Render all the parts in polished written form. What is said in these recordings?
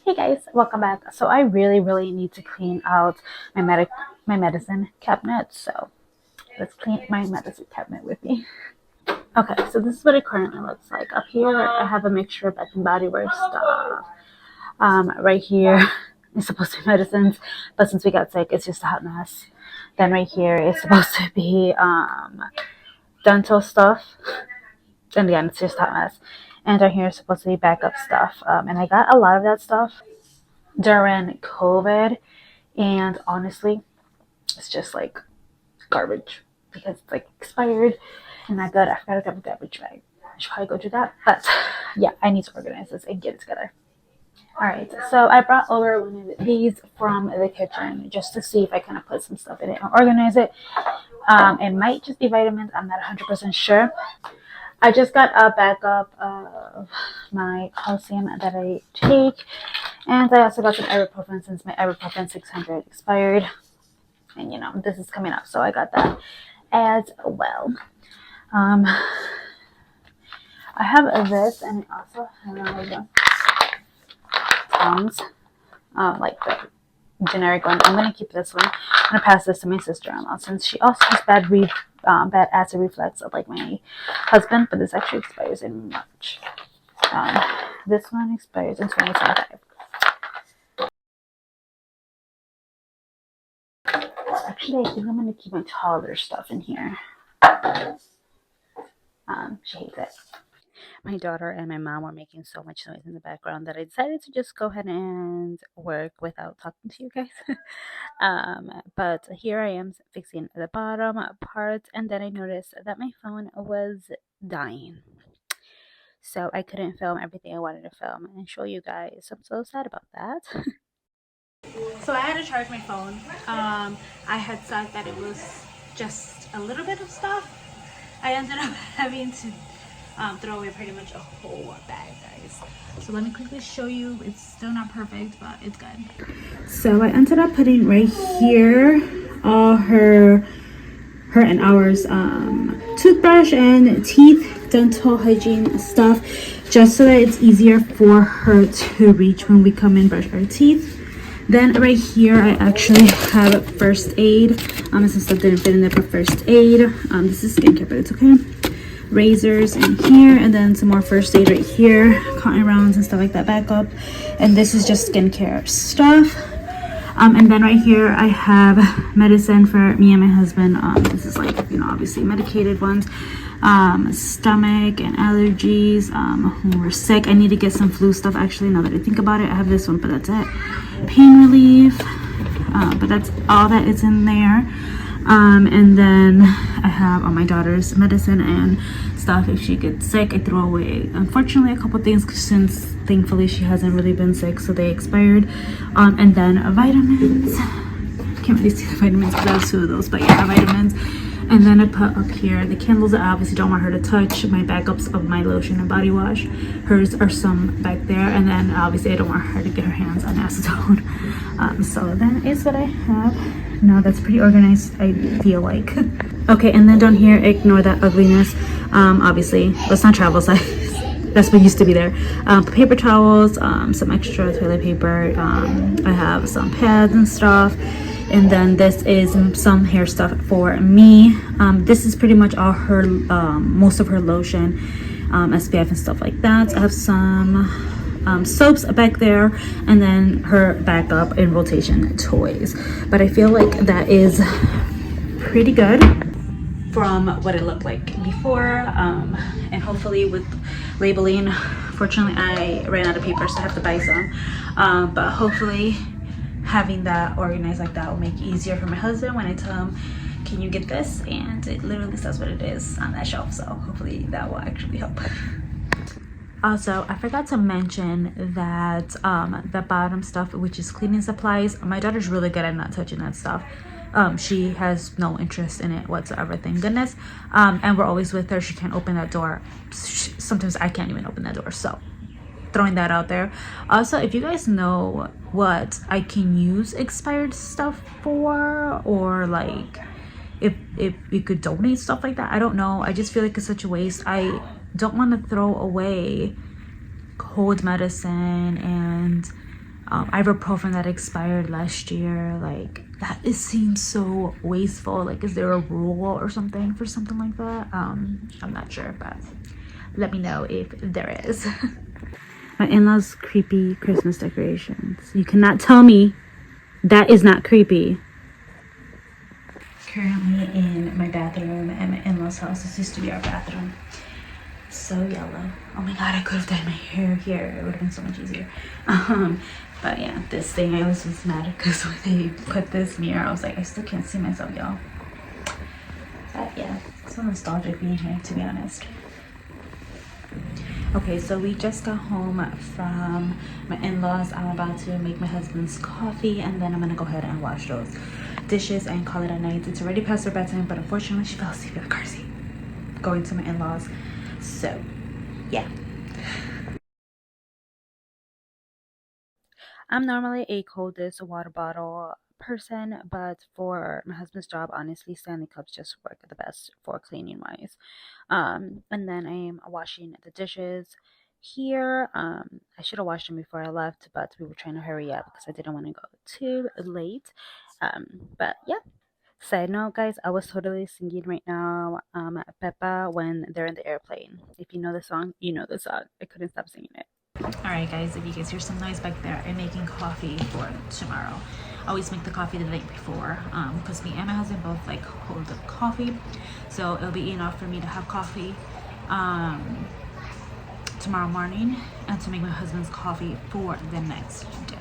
Hey guys, welcome back. So I really need to clean out my medicine cabinet. So let's clean my medicine cabinet with me. Okay, so this is what it currently looks like. Up here I have a mixture of Bath and Body Works stuff. Right here is supposed to be medicines, but since we got sick, it's just a hot mess. Then right here is supposed to be dental stuff. And again, it's just a hot mess. And right here is supposed to be backup stuff. And I got a lot of that stuff during COVID, and honestly, it's just like garbage because it's like expired and not good. I forgot to grab a garbage bag. I should probably go do that, but yeah, I need to organize this and get it together. Alright, so I brought over one of these from the kitchen just to see if I kind of put some stuff in it and organize it. It might just be vitamins, I'm not 100% sure. I just got a backup of my calcium that I take, and I also got some ibuprofen since my ibuprofen 600 expired, and you know this is coming up, so I got that as well. I have this, and I also have Tums, like the generic one. I'm gonna keep this one. I'm gonna pass this to my sister-in-law since she also has bad acid reflux like my husband, but this actually expires in March. This one expires in 2025. Actually, I think I'm gonna keep my toddler stuff in here. She hates it. My daughter and my mom were making so much noise in the background that I decided to just go ahead and work without talking to you guys. But here I am fixing the bottom part, and then I noticed that my phone was dying. So I couldn't film everything I wanted to film and show you guys. I'm so sad about that. So I had to charge my phone. I had thought that it was just a little bit of stuff. I ended up having to throw away pretty much a whole bag, guys. So let me quickly show you. It's still not perfect, but it's good. So I ended up putting right here all her and ours toothbrush and teeth, dental hygiene stuff, just so that it's easier for her to reach when we come and brush our teeth. Then right here I actually have first aid. Some stuff didn't fit in there, but first aid. This is skincare, but it's okay. Razors in here, and then some more first aid right here, cotton rounds and stuff like that, backup. And this is just skincare stuff. And then right here I have medicine for me and my husband. This is like, you know, obviously medicated ones. Stomach and allergies. When we're sick, I need to get some flu stuff. Actually, now that I think about it, I have this one, but that's it. Pain relief, but that's all that is in there. And then I have all my daughter's medicine and stuff. If she gets sick, I throw away, unfortunately, a couple things since thankfully she hasn't really been sick, so they expired. And then vitamins. Can't really see the vitamins because I have two of those, but yeah, vitamins. And then I put up here the candles that I obviously don't want her to touch, my backups of my lotion and body wash. Hers are some back there, and then obviously I don't want her to get her hands on acetone. So that is what I have. Now that's pretty organized, I feel like. Okay, and then down here, ignore that ugliness. Obviously, let's not travel size. That's what used to be there. Paper towels, some extra toilet paper. I have some pads and stuff. And then this is some hair stuff for me. This is pretty much all her, most of her lotion, SPF and stuff like that. I have some soaps back there, and then her backup in rotation toys. But I feel like that is pretty good from what it looked like before. And hopefully with labeling, fortunately I ran out of paper, so I have to buy some. But hopefully having that organized like that will make it easier for my husband when I tell him, can you get this? And it literally says what it is on that shelf, so hopefully that will actually help. Also, I forgot to mention that the bottom stuff, which is cleaning supplies, my daughter's really good at not touching that stuff. She has no interest in it whatsoever, thank goodness. And we're always with her. She can't open that door. Sometimes I can't even open that door, so throwing that out there. Also, if you guys know what I can use expired stuff for, or like if you could donate stuff like that, I don't know. I just feel like it's such a waste. I don't want to throw away cold medicine and ibuprofen that expired last year. Like that, it seems so wasteful. Like, is there a rule or something for something like that? I'm not sure, but let me know if there is. My in-laws' creepy Christmas decorations. You cannot tell me that is not creepy. Currently in my bathroom at my in-laws' house. This used to be our bathroom. So yellow. Oh my god, I could have dyed my hair here. It would have been so much easier. But yeah, this thing, I was just mad because when they put this mirror, I was like, I still can't see myself, y'all. But yeah, it's so nostalgic being here, to be honest. Okay, so we just got home from my in-laws. I'm about to make my husband's coffee, and then I'm gonna go ahead and wash those dishes and call it a night. It's already past her bedtime, but unfortunately she fell asleep in the car seat going to my in-laws. So yeah, I'm normally a coldest water bottle person, but for my husband's job, honestly, Stanley Cups just work the best for cleaning wise. And then I am washing the dishes here. I should have washed them before I left, but we were trying to hurry up because I didn't want to go too late. But yeah. Side note, guys, I was totally singing right now, Peppa when they're in the airplane. If you know the song, you know the song. I couldn't stop singing it. Alright guys, if you guys hear some noise back there, I'm making coffee for tomorrow. I always make the coffee the night before because me and my husband both like hold the coffee, so it'll be enough for me to have coffee tomorrow morning and to make my husband's coffee for the next day.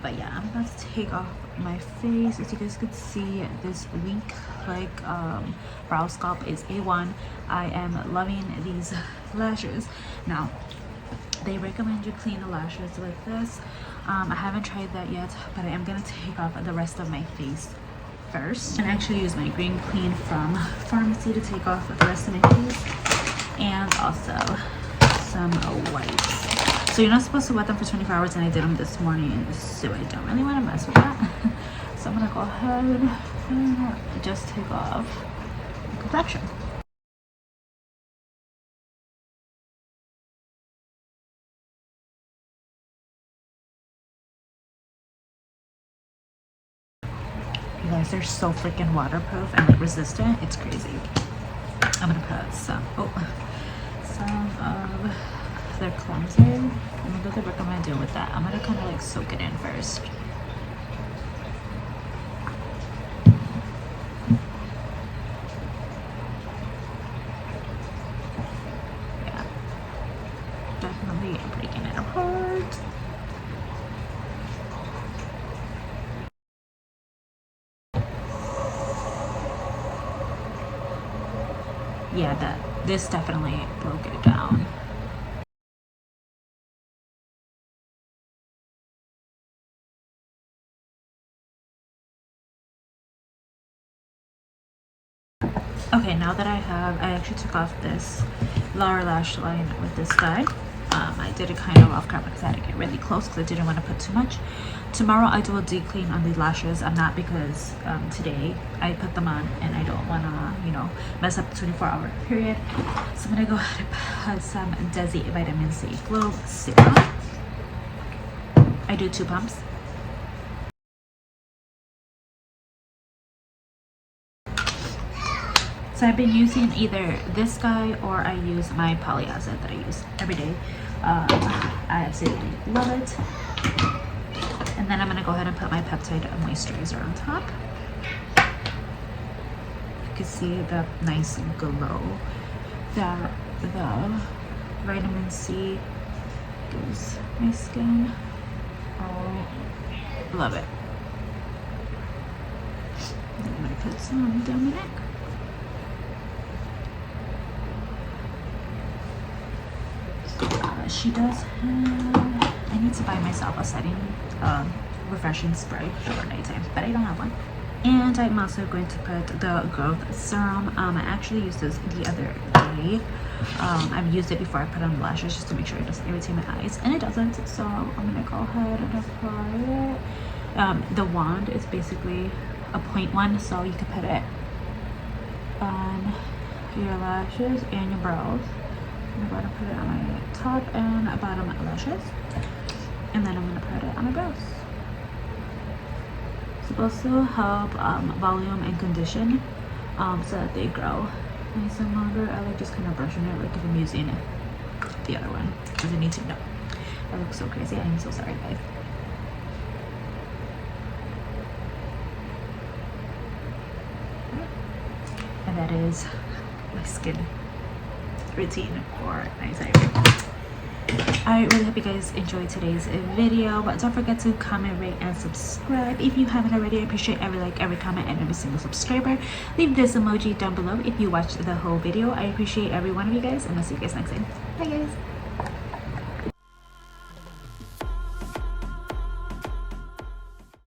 But yeah, I'm about to take off my face. As you guys could see, this week like brow sculpt is A1. I am loving these lashes. Now they recommend you clean the lashes like this. I haven't tried that yet, but I am gonna take off the rest of my face first and actually use my green clean from pharmacy to take off the rest of my face, and also some wipes. So you're not supposed to wet them for 24 hours, and I did them this morning, so I don't really want to mess with that. So I'm gonna go ahead and just take off the complexion. You guys, they're so freaking waterproof and like resistant. It's crazy. I'm gonna put some of their cleanser. And what do they recommend doing with that? I'm gonna kind of like soak it in first. Yeah, definitely breaking it apart. Yeah, this definitely broke it down. Okay, now that I actually took off this lower lash line with this guy. I did it kind of off camera because I had to get really close because I didn't want to put too much. Tomorrow I do a deep clean on the lashes. I'm not, because today I put them on and I don't want to, you know, mess up the 24-hour period. So I'm going to go ahead and put some Desi Vitamin C Glow Serum. I do 2 pumps. So I've been using either this guy or I use my polyacid that I use every day. I absolutely love it. And then I'm going to go ahead and put my peptide moisturizer on top. You can see the nice glow that the vitamin C gives my skin. Oh, love it. I'm going to put some down my neck. She does have, I need to buy myself a setting refreshing spray for nighttime, but I don't have one. And I'm also going to put the growth serum. I actually used this the other day. I've used it before I put on the lashes just to make sure it doesn't irritate my eyes, and it doesn't, so I'm gonna go ahead and apply it. The wand is basically a 0.1, so you can put it on your lashes and your brows. I'm going to put it on my top and bottom lashes. and then I'm gonna put it on my brows. It's supposed to help volume and condition, so that they grow nice and longer. I like just kind of brushing it like if I'm using the other one, because I need to know. I look so crazy. I'm so sorry, guys. And that is my skin routine for nighttime. I really hope you guys enjoyed today's video, but don't forget to comment, rate, and subscribe if you haven't already. I appreciate every like, every comment, and every single subscriber. Leave this emoji down below if you watched the whole video. I appreciate every one of you guys, and I'll see you guys next time. Bye guys.